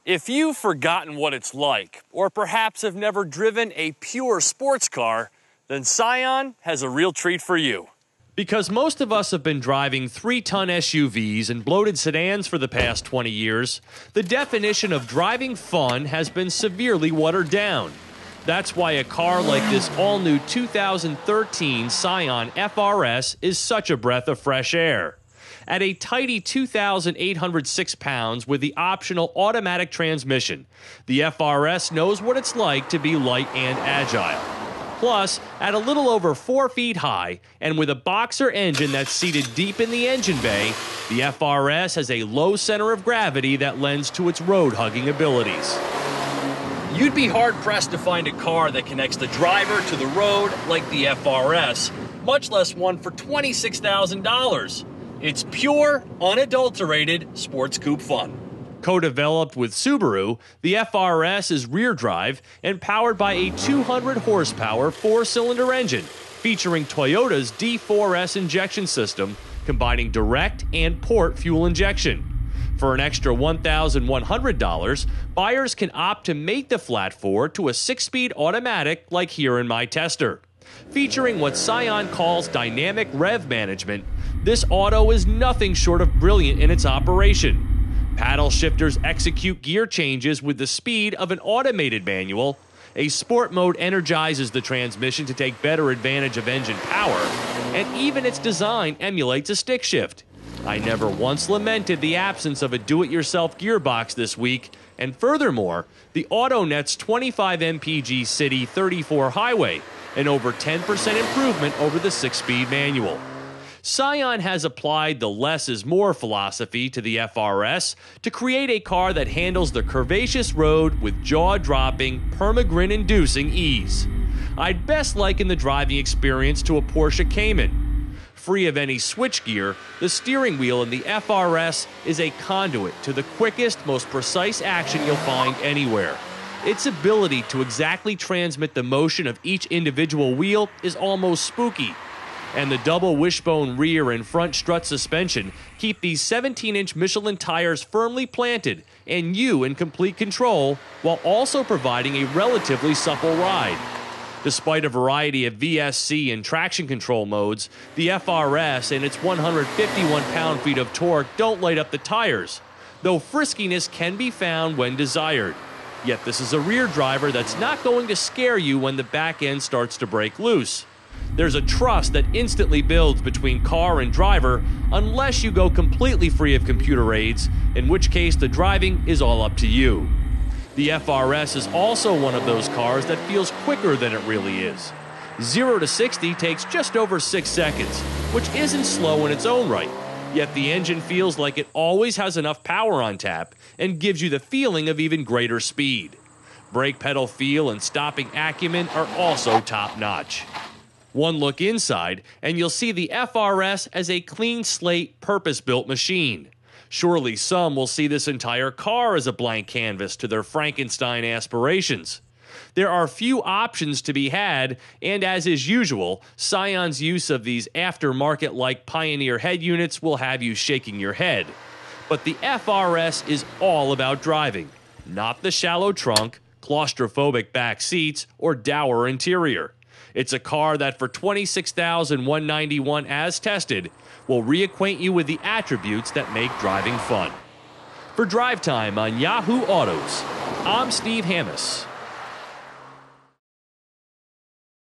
If you've forgotten what it's like, or perhaps have never driven a pure sports car, then Scion has a real treat for you. Because most of us have been driving 3-ton SUVs and bloated sedans for the past 20 years, the definition of driving fun has been severely watered down. That's why a car like this all-new 2013 Scion FR-S is such a breath of fresh air. At a tidy 2,806 pounds with the optional automatic transmission, the FR-S knows what it's like to be light and agile. Plus, at a little over 4 feet high, and with a boxer engine that's seated deep in the engine bay, the FR-S has a low center of gravity that lends to its road-hugging abilities. You'd be hard-pressed to find a car that connects the driver to the road like the FR-S, much less one for $26,000. It's pure, unadulterated sports coupe fun. Co-developed with Subaru, the FR-S is rear-drive and powered by a 200-horsepower 4-cylinder engine featuring Toyota's D4S injection system, combining direct and port fuel injection. For an extra $1,100, buyers can opt to make the flat 4 to a 6-speed automatic like here in my tester. Featuring what Scion calls dynamic rev management, this auto is nothing short of brilliant in its operation. Paddle shifters execute gear changes with the speed of an automated manual. A sport mode energizes the transmission to take better advantage of engine power, and even its design emulates a stick shift. I never once lamented the absence of a do-it-yourself gearbox this week, and furthermore, the AutoNet's 25 mpg city 34 highway, an over 10% improvement over the 6-speed manual. Scion has applied the less is more philosophy to the FR-S to create a car that handles the curvaceous road with jaw-dropping, permagrin-inducing ease. I'd best liken the driving experience to a Porsche Cayman. Free of any switchgear, the steering wheel in the FR-S is a conduit to the quickest, most precise action you'll find anywhere. Its ability to exactly transmit the motion of each individual wheel is almost spooky. And the double wishbone rear and front strut suspension keep these 17-inch Michelin tires firmly planted and you in complete control, while also providing a relatively supple ride. Despite a variety of VSC and traction control modes, the FR-S and its 151 pound-feet of torque don't light up the tires, though friskiness can be found when desired. Yet this is a rear driver that's not going to scare you when the back end starts to break loose. There's a trust that instantly builds between car and driver unless you go completely free of computer aids, in which case the driving is all up to you. The FR-S is also one of those cars that feels quicker than it really is. 0 to 60 takes just over 6 seconds, which isn't slow in its own right, yet the engine feels like it always has enough power on tap and gives you the feeling of even greater speed. Brake pedal feel and stopping acumen are also top-notch. One look inside, and you'll see the FR-S as a clean slate, purpose-built machine. Surely some will see this entire car as a blank canvas to their Frankenstein aspirations. There are few options to be had, and as is usual, Scion's use of these aftermarket-like Pioneer head units will have you shaking your head. But the FR-S is all about driving, not the shallow trunk, claustrophobic back seats, or dour interior. It's a car that for $26,191 as tested will reacquaint you with the attributes that make driving fun. For Drive Time on Yahoo Autos, I'm Steve Hammis.